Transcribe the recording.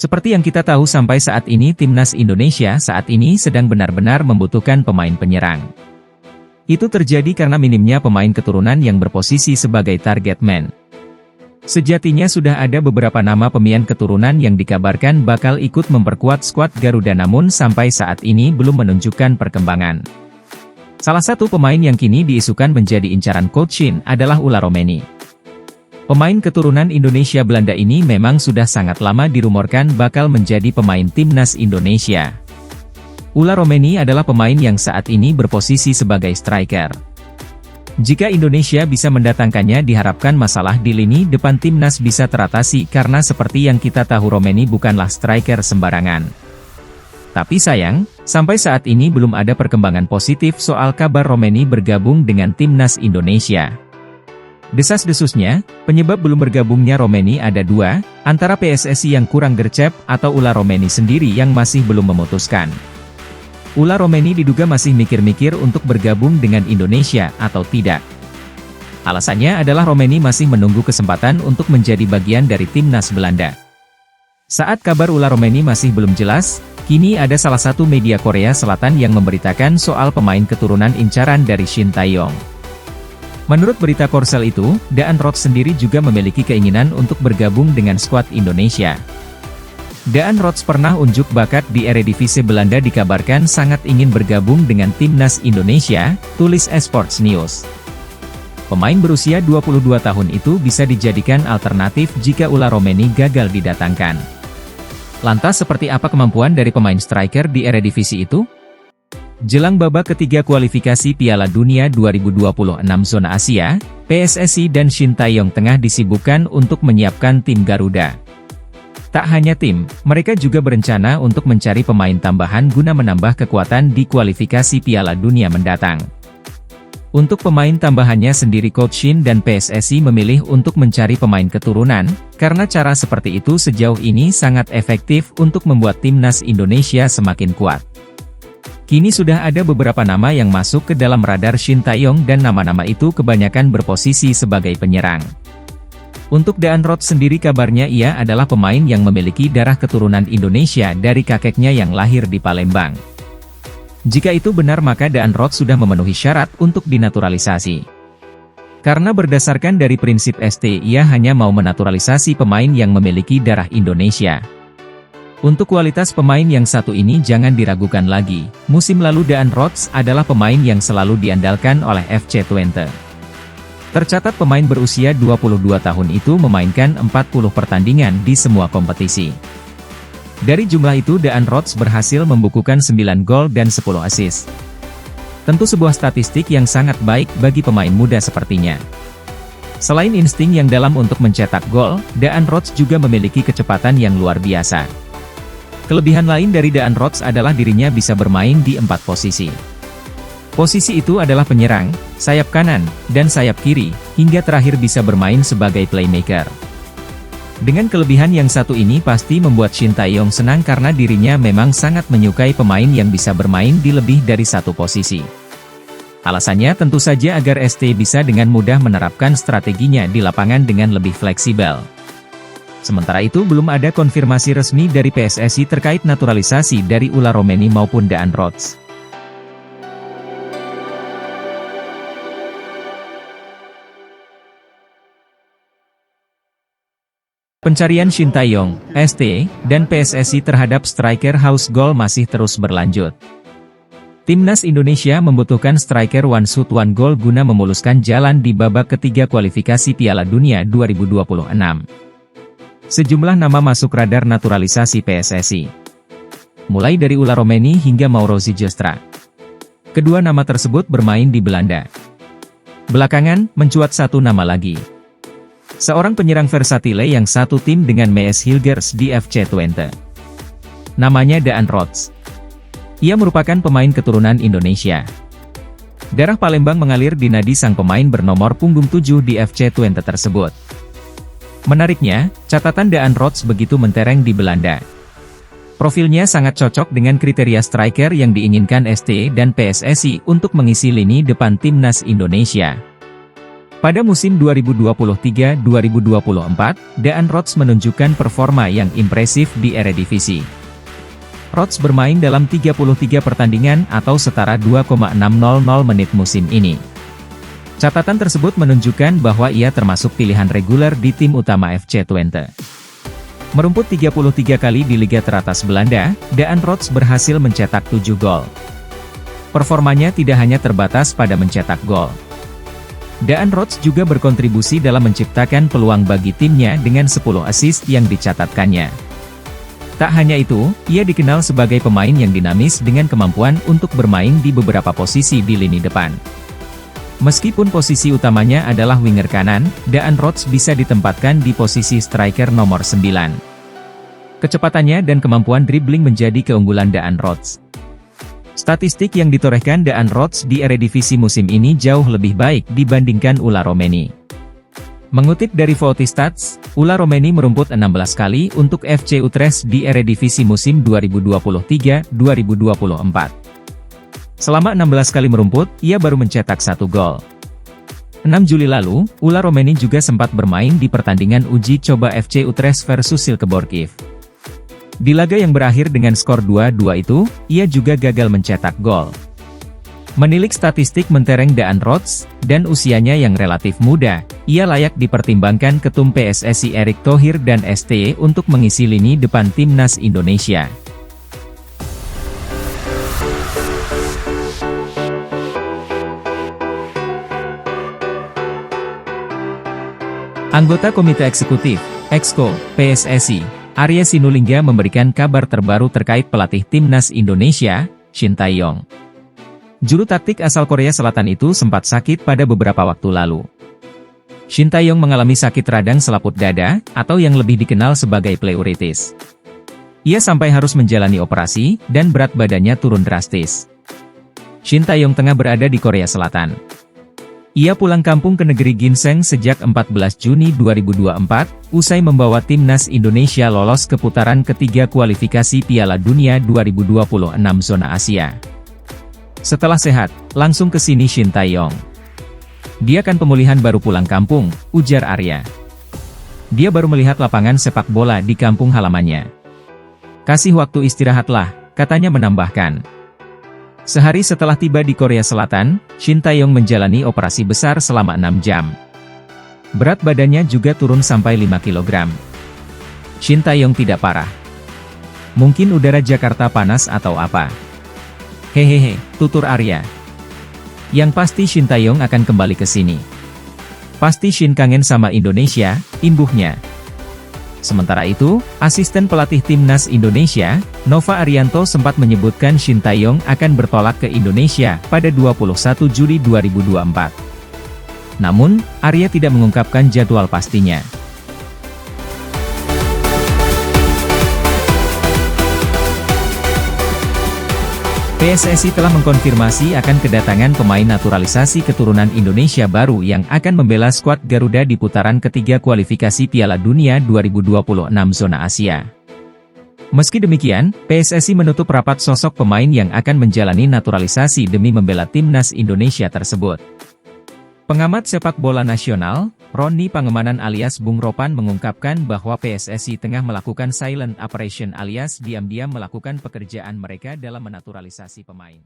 Seperti yang kita tahu sampai saat ini timnas Indonesia saat ini sedang benar-benar membutuhkan pemain penyerang. Itu terjadi karena minimnya pemain keturunan yang berposisi sebagai target man. Sejatinya sudah ada beberapa nama pemain keturunan yang dikabarkan bakal ikut memperkuat skuad Garuda namun sampai saat ini belum menunjukkan perkembangan. Salah satu pemain yang kini diisukan menjadi incaran Coach Shin adalah Ula Romeni. Pemain keturunan Indonesia Belanda ini memang sudah sangat lama dirumorkan bakal menjadi pemain timnas Indonesia. Ula Romeni adalah pemain yang saat ini berposisi sebagai striker. Jika Indonesia bisa mendatangkannya diharapkan masalah di lini depan timnas bisa teratasi karena seperti yang kita tahu Romeni bukanlah striker sembarangan. Tapi sayang, sampai saat ini belum ada perkembangan positif soal kabar Romeni bergabung dengan timnas Indonesia. Desas-desusnya, penyebab belum bergabungnya Romeni ada dua, antara PSSI yang kurang gercep atau Ula Romeni sendiri yang masih belum memutuskan. Ula Romeni diduga masih mikir-mikir untuk bergabung dengan Indonesia atau tidak. Alasannya adalah Romeni masih menunggu kesempatan untuk menjadi bagian dari timnas Belanda. Saat kabar Ula Romeni masih belum jelas, kini ada salah satu media Korea Selatan yang memberitakan soal pemain keturunan incaran dari Shin Tae-yong. Menurut berita Korsel itu, Daan Rots sendiri juga memiliki keinginan untuk bergabung dengan skuad Indonesia. Daan Rots pernah unjuk bakat di Eredivisie Belanda dikabarkan sangat ingin bergabung dengan timnas Indonesia, tulis Esports News. Pemain berusia 22 tahun itu bisa dijadikan alternatif jika Ula Romeni gagal didatangkan. Lantas seperti apa kemampuan dari pemain striker di Eredivisie itu? Jelang babak ketiga kualifikasi Piala Dunia 2026 zona Asia, PSSI dan Shin Tae-yong tengah disibukkan untuk menyiapkan tim Garuda. Tak hanya tim, mereka juga berencana untuk mencari pemain tambahan guna menambah kekuatan di kualifikasi Piala Dunia mendatang. Untuk pemain tambahannya sendiri Coach Shin dan PSSI memilih untuk mencari pemain keturunan, karena cara seperti itu sejauh ini sangat efektif untuk membuat timnas Indonesia semakin kuat. Kini sudah ada beberapa nama yang masuk ke dalam radar Shin Tae-yong dan nama-nama itu kebanyakan berposisi sebagai penyerang. Untuk Daan Rots sendiri kabarnya ia adalah pemain yang memiliki darah keturunan Indonesia dari kakeknya yang lahir di Palembang. Jika itu benar maka Daan Rots sudah memenuhi syarat untuk dinaturalisasi. Karena berdasarkan dari prinsip ST ia hanya mau menaturalisasi pemain yang memiliki darah Indonesia. Untuk kualitas pemain yang satu ini jangan diragukan lagi, musim lalu Daan Rots adalah pemain yang selalu diandalkan oleh FC Twente. Tercatat pemain berusia 22 tahun itu memainkan 40 pertandingan di semua kompetisi. Dari jumlah itu Daan Rots berhasil membukukan 9 gol dan 10 assist. Tentu sebuah statistik yang sangat baik bagi pemain muda sepertinya. Selain insting yang dalam untuk mencetak gol, Daan Rots juga memiliki kecepatan yang luar biasa. Kelebihan lain dari Daan Rots adalah dirinya bisa bermain di 4 posisi. Posisi itu adalah penyerang, sayap kanan, dan sayap kiri, hingga terakhir bisa bermain sebagai playmaker. Dengan kelebihan yang satu ini pasti membuat Shin Tae-yong senang karena dirinya memang sangat menyukai pemain yang bisa bermain di lebih dari satu posisi. Alasannya tentu saja agar ST bisa dengan mudah menerapkan strateginya di lapangan dengan lebih fleksibel. Sementara itu belum ada konfirmasi resmi dari PSSI terkait naturalisasi dari Ula Romeni maupun Daan Rots. Pencarian Shin Tae-yong, ST, dan PSSI terhadap striker House Gol masih terus berlanjut. Timnas Indonesia membutuhkan striker one shoot one goal guna memuluskan jalan di babak ketiga kualifikasi Piala Dunia 2026. Sejumlah nama masuk radar naturalisasi PSSI. Mulai dari Ula Romeni hingga Mauro Zijostra. Kedua nama tersebut bermain di Belanda. Belakangan, mencuat satu nama lagi. Seorang penyerang versatile yang satu tim dengan Mees Hilgers di FC Twente. Namanya Daan Rots. Ia merupakan pemain keturunan Indonesia. Darah Palembang mengalir di nadi sang pemain bernomor punggung 7 di FC Twente tersebut. Menariknya, catatan Daan Rots begitu mentereng di Belanda. Profilnya sangat cocok dengan kriteria striker yang diinginkan ST dan PSSI untuk mengisi lini depan timnas Indonesia. Pada musim 2023-2024, Daan Rots menunjukkan performa yang impresif di Eredivisie. Rots bermain dalam 33 pertandingan atau setara 2,600 menit musim ini. Catatan tersebut menunjukkan bahwa ia termasuk pilihan reguler di tim utama FC Twente. Merumput 33 kali di Liga teratas Belanda, Daan Rots berhasil mencetak 7 gol. Performanya tidak hanya terbatas pada mencetak gol. Daan Rots juga berkontribusi dalam menciptakan peluang bagi timnya dengan 10 assist yang dicatatkannya. Tak hanya itu, ia dikenal sebagai pemain yang dinamis dengan kemampuan untuk bermain di beberapa posisi di lini depan. Meskipun posisi utamanya adalah winger kanan, Daan Rots bisa ditempatkan di posisi striker nomor 9. Kecepatannya dan kemampuan dribbling menjadi keunggulan Daan Rots. Statistik yang ditorehkan Daan Rots di Eredivisie musim ini jauh lebih baik dibandingkan Ula Romeni. Mengutip dari Votistats, Ula Romeni merumput 16 kali untuk FC Utrecht di Eredivisie musim 2023-2024. Selama 16 kali merumput, ia baru mencetak 1 gol. 6 Juli lalu, Ula Romeni juga sempat bermain di pertandingan uji coba FC Utrecht versus Silkeborg. Di laga yang berakhir dengan skor 2-2 itu, ia juga gagal mencetak gol. Menilik statistik mentereng Daan Rots, dan usianya yang relatif muda, ia layak dipertimbangkan Ketum PSSI Erick Thohir dan STY untuk mengisi lini depan Timnas Indonesia. Anggota Komite Eksekutif, Exco, PSSI, Arya Sinulinga memberikan kabar terbaru terkait pelatih Timnas Indonesia, Shin Tae-yong. Juru taktik asal Korea Selatan itu sempat sakit pada beberapa waktu lalu. Shin Tae-yong mengalami sakit radang selaput dada, atau yang lebih dikenal sebagai pleuritis. Ia sampai harus menjalani operasi, dan berat badannya turun drastis. Shin Tae-yong tengah berada di Korea Selatan. Ia pulang kampung ke negeri Ginseng sejak 14 Juni 2024, usai membawa Timnas Indonesia lolos ke putaran ketiga kualifikasi Piala Dunia 2026 zona Asia. Setelah sehat, langsung ke sini Shin Tae-yong. Dia kan pemulihan baru pulang kampung, ujar Arya. Dia baru melihat lapangan sepak bola di kampung halamannya. Kasih waktu istirahatlah, katanya menambahkan. Sehari setelah tiba di Korea Selatan, Shin Tae-yong menjalani operasi besar selama 6 jam. Berat badannya juga turun sampai 5 kg. Shin Tae-yong tidak parah. Mungkin udara Jakarta panas atau apa? Hehehe, tutur Arya. Yang pasti Shin Tae-yong akan kembali ke sini. Pasti Shin kangen sama Indonesia, imbuhnya. Sementara itu, asisten pelatih Timnas Indonesia, Nova Arianto sempat menyebutkan Shin Tae-yong akan bertolak ke Indonesia pada 21 Juli 2024. Namun, Arya tidak mengungkapkan jadwal pastinya. PSSI telah mengkonfirmasi akan kedatangan pemain naturalisasi keturunan Indonesia baru yang akan membela skuad Garuda di putaran ketiga kualifikasi Piala Dunia 2026 zona Asia. Meski demikian, PSSI menutup rapat sosok pemain yang akan menjalani naturalisasi demi membela Timnas Indonesia tersebut. Pengamat sepak bola nasional, Roni Pangemanan alias Bung Ropan mengungkapkan bahwa PSSI tengah melakukan silent operation alias diam-diam melakukan pekerjaan mereka dalam menaturalisasi pemain.